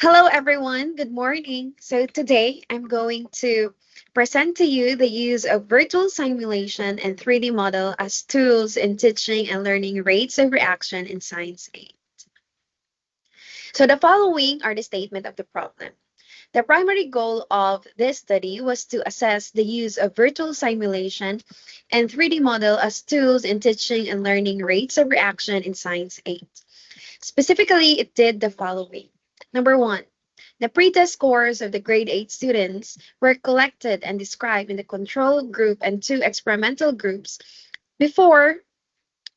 Hello, everyone. Good morning. So today I'm going to present to you the use of virtual simulation and 3D model as tools in teaching and learning rates of reaction in Science 8. So the following are the statement of the problem. The primary goal of this study was to assess the use of virtual simulation and 3D model as tools in teaching and learning rates of reaction in Science 8. Specifically, it did the following. Number one, the pretest scores of the grade 8 students were collected and described in the control group and two experimental groups before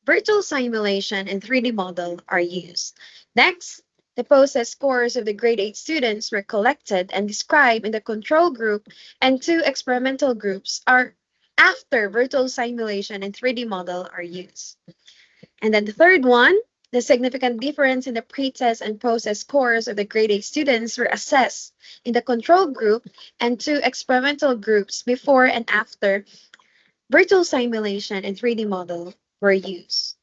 virtual simulation and 3D model are used. Next, the post-test scores of the grade 8 students were collected and described in the control group and two experimental groups are after virtual simulation and 3D model are used. And then the third one, the significant difference in the pretest and post-test scores of the grade 8 students were assessed in the control group and two experimental groups before and after virtual simulation and 3D model were used.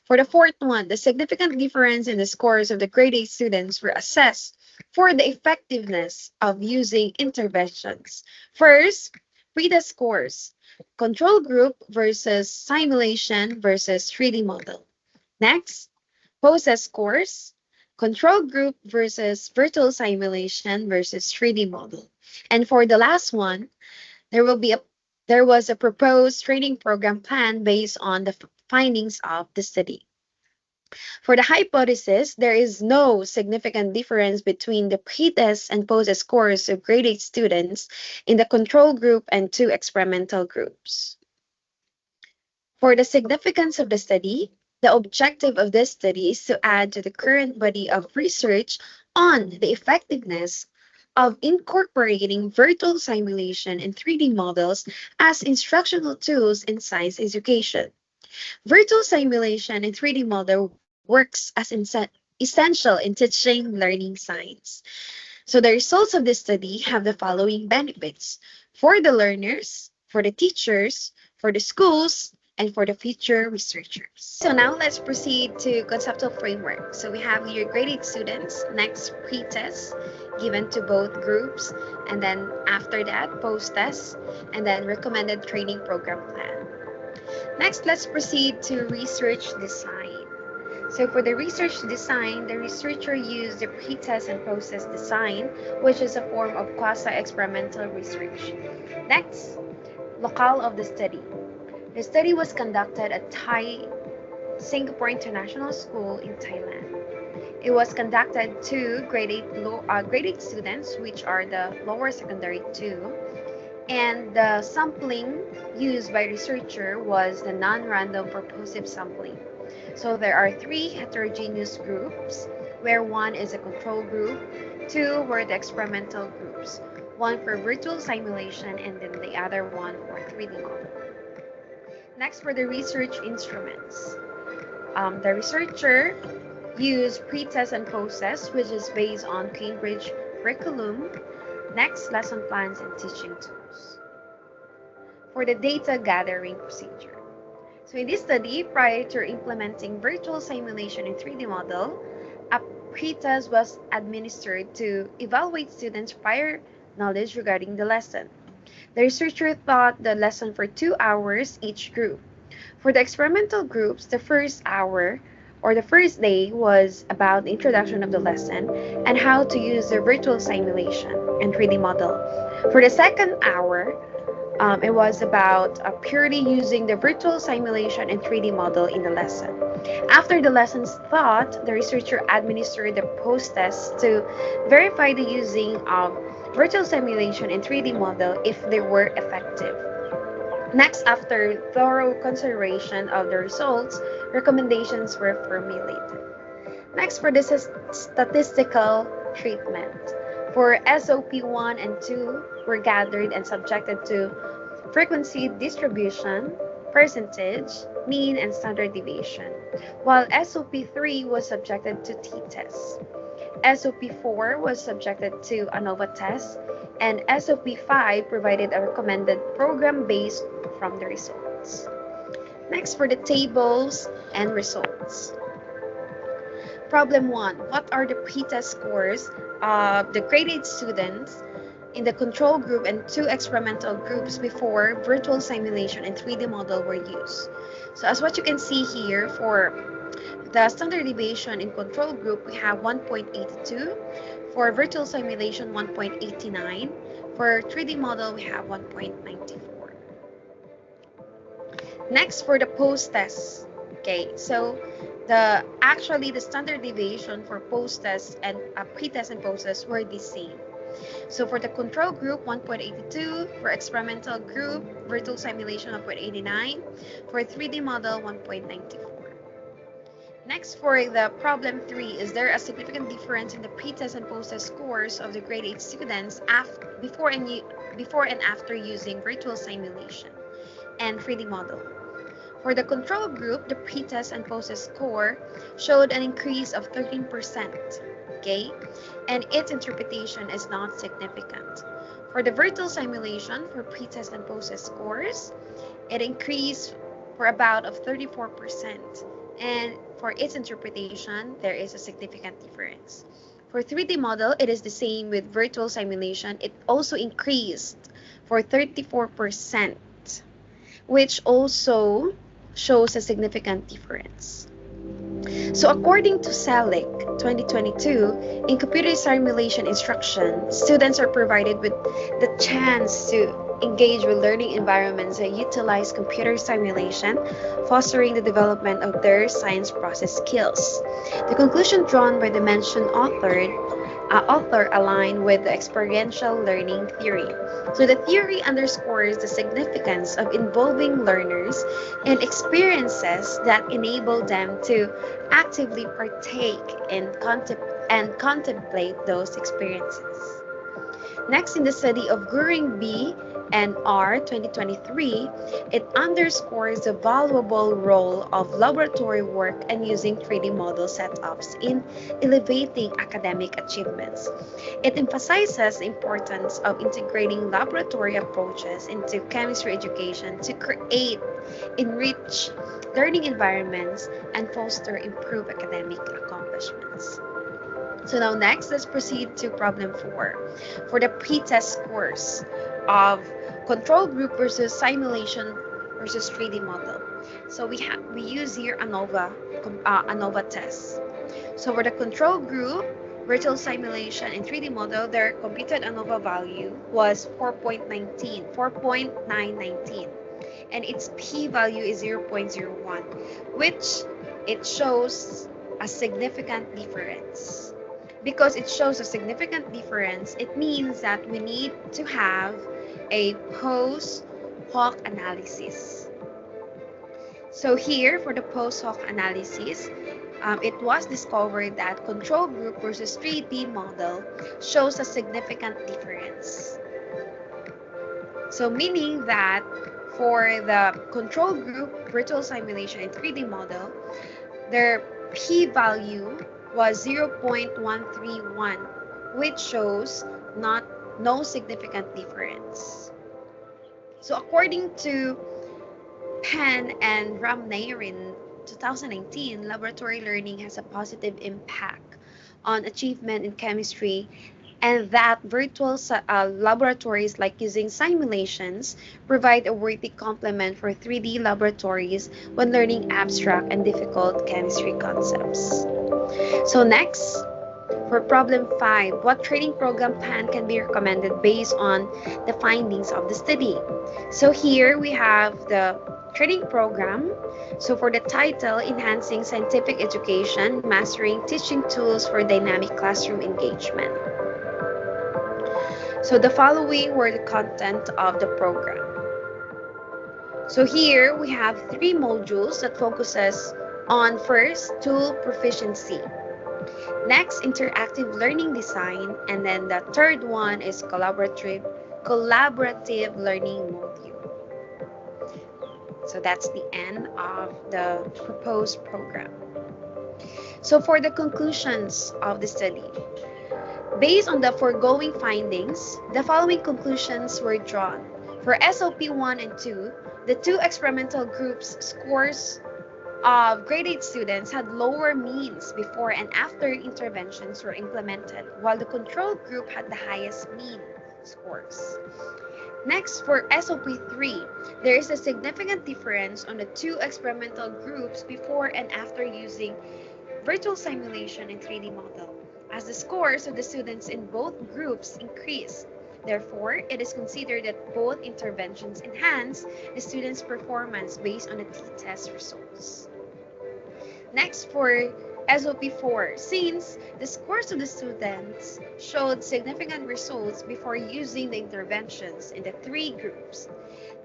For the fourth one, the significant difference in the scores of the grade 8 students were assessed for the effectiveness of using interventions. First, pretest scores, control group versus simulation versus 3D model. Next, post-test scores, control group versus virtual simulation versus 3D model. And for the last one, there was a proposed training program plan based on the findings of the study. For the hypothesis, there is no significant difference between the pretest and post-test scores of grade 8 students in the control group and two experimental groups. For the significance of the study, the objective of this study is to add to the current body of research on the effectiveness of incorporating virtual simulation and 3D models as instructional tools in science education. Virtual simulation and 3D model works as essential in teaching learning science. So the results of this study have the following benefits for the learners, for the teachers, for the schools, and for the future researchers. So now let's proceed to conceptual framework. So we have your grade 8 students, next pre-test given to both groups, and then after that post-test, and then recommended training program plan. Next, let's proceed to research design. So for the research design, the researcher used the pre-test and post-test design, which is a form of quasi-experimental research. Next, locale of the study. The study was conducted at Thai Singapore International School in Thailand. It was conducted to grade 8 students, which are the lower secondary 2, and the sampling used by researcher was the non-random purposive sampling. So there are three heterogeneous groups, where one is a control group, two were the experimental groups, one for virtual simulation, and then the other one for 3D model. Next, for the research instruments. The researcher used pre-test and post-test, which is based on Cambridge curriculum. Next, lesson plans and teaching tools. For the data gathering procedure. So in this study, prior to implementing virtual simulation in 3D model, a pre-test was administered to evaluate students' prior knowledge regarding the lesson. The researcher taught the lesson for 2 hours each group. For the experimental groups, the first hour or the first day was about the introduction of the lesson and how to use the virtual simulation and 3D model. For the second hour, it was about purely using the virtual simulation and 3D model in the lesson. After the lessons taught, the researcher administered the post-test to verify the using of virtual simulation and 3D model if they were effective. Next, after thorough consideration of the results, recommendations were formulated. Next, for this is statistical treatment. For SOP 1 and 2 were gathered and subjected to frequency distribution, percentage, mean, and standard deviation, while SOP 3 was subjected to t-test. SOP 4 was subjected to ANOVA test, and SOP 5 provided a recommended program based from the results. Next, for the tables and results. Problem 1. What are the pretest scores of the grade 8 students in the control group and 2 experimental groups before virtual simulation and 3D model were used? So as what you can see here, for the standard deviation in control group, we have 1.82. For virtual simulation, 1.89. For 3D model, we have 1.94. Next, for the post-test. Okay, so the standard deviation for post-test and pre-test and post-test were the same. So for the control group, 1.82. For experimental group, virtual simulation, 1.89. For 3D model, 1.94. Next, for the problem 3, is there a significant difference in the pre-test and post-test scores of the grade 8 students before and after using virtual simulation and 3D model? For the control group, the pre-test and post-test score showed an increase of 13%, okay? And its interpretation is not significant. For the virtual simulation for pre-test and post-test scores, it increased for about of 34%. And for its interpretation, there is a significant difference. For 3D model, it is the same with virtual simulation. It also increased for 34%, which also shows a significant difference. So according to SELIC 2022, in computer simulation instruction, students are provided with the chance to engage with learning environments that utilize computer simulation, fostering the development of their science process skills. The conclusion drawn by the mentioned author align with the experiential learning theory. So the theory underscores the significance of involving learners in experiences that enable them to actively partake in and contemplate those experiences. Next, in the study of Guring B and R 2023, it underscores the valuable role of laboratory work and using 3D model setups in elevating academic achievements. It emphasizes the importance of integrating laboratory approaches into chemistry education to create enriched learning environments and foster improved academic accomplishments. So now next, let's proceed to problem 4 for the pre-test scores of control group versus simulation versus 3D model. So we use here ANOVA test. So for the control group, virtual simulation and 3D model, their computed ANOVA value was 4.919, and its p-value is 0.01, which it shows a significant difference. Because it shows a significant difference, it means that we need to have a post-hoc analysis. So here, for the post-hoc analysis, it was discovered that control group versus 3D model shows a significant difference. So meaning that for the control group, virtual simulation, and 3D model, their p-value was 0.131, which shows no significant difference. So according to Penn and Ramnair in 2019, laboratory learning has a positive impact on achievement in chemistry, and that virtual laboratories like using simulations provide a worthy complement for 3D laboratories when learning abstract and difficult chemistry concepts. So next, for problem 5, what training program plan can be recommended based on the findings of the study? So here we have the training program. So for the title, Enhancing Scientific Education, Mastering Teaching Tools for Dynamic Classroom Engagement. So the following were the content of the program. So here we have 3 modules that focuses on first, tool proficiency. Next, interactive learning design, and then the third one is collaborative learning module. So that's the end of the proposed program. So for the conclusions of the study, based on the foregoing findings, the following conclusions were drawn. For SOP 1 and 2, the 2 experimental groups scores of grade 8 students had lower means before and after interventions were implemented, while the control group had the highest mean scores. Next, for SOP3, there is a significant difference on the two experimental groups before and after using virtual simulation and 3D model, as the scores of the students in both groups increase. Therefore, it is considered that both interventions enhance the students' performance based on the t-test results. Next, for SOP4, since the scores of the students showed significant results before using the interventions in the three groups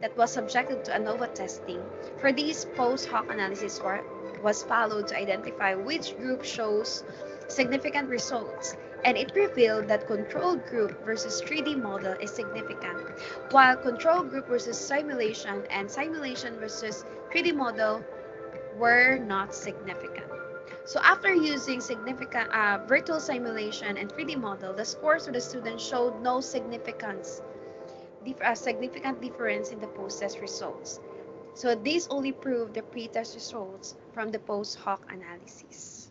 that was subjected to ANOVA testing, for these post hoc analysis was followed to identify which group shows significant results, and it revealed that control group versus 3D model is significant, while control group versus simulation and simulation versus 3D model were not significant. So after using significant virtual simulation and 3D model, the scores of the students showed no significant difference in the post-test results. So these only proved the pre-test results from the post-hoc analysis.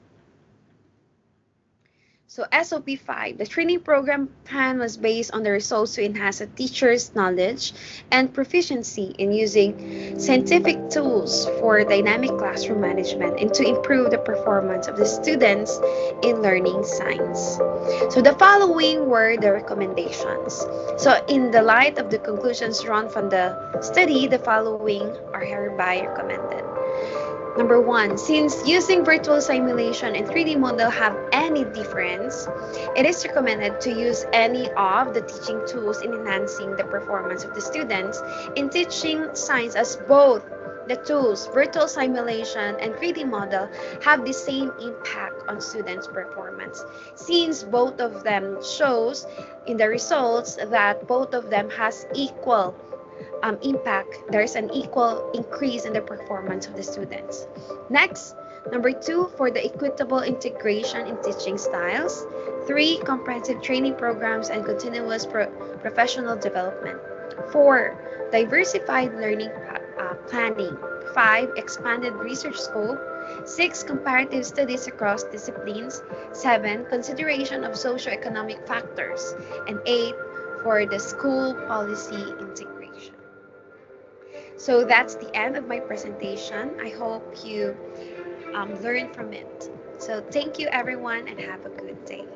So SOP5, the training program plan was based on the results to enhance a teacher's knowledge and proficiency in using scientific tools for dynamic classroom management and to improve the performance of the students in learning science. So the following were the recommendations. So in the light of the conclusions drawn from the study, the following are hereby recommended. Number one, since using virtual simulation and 3D model have any difference, it is recommended to use any of the teaching tools in enhancing the performance of the students in teaching science, as both the tools, virtual simulation and 3D model, have the same impact on students' performance, since both of them shows in the results that both of them has equal impact. There's an equal increase in the performance of the students. Next, number two, for the equitable integration in teaching styles. 3, comprehensive training programs and continuous professional development. 4, diversified learning planning. 5, expanded research scope. 6, comparative studies across disciplines. 7, consideration of socioeconomic factors. And 8, for the school policy integration. So that's the end of my presentation. I hope you learned from it. So thank you everyone and have a good day.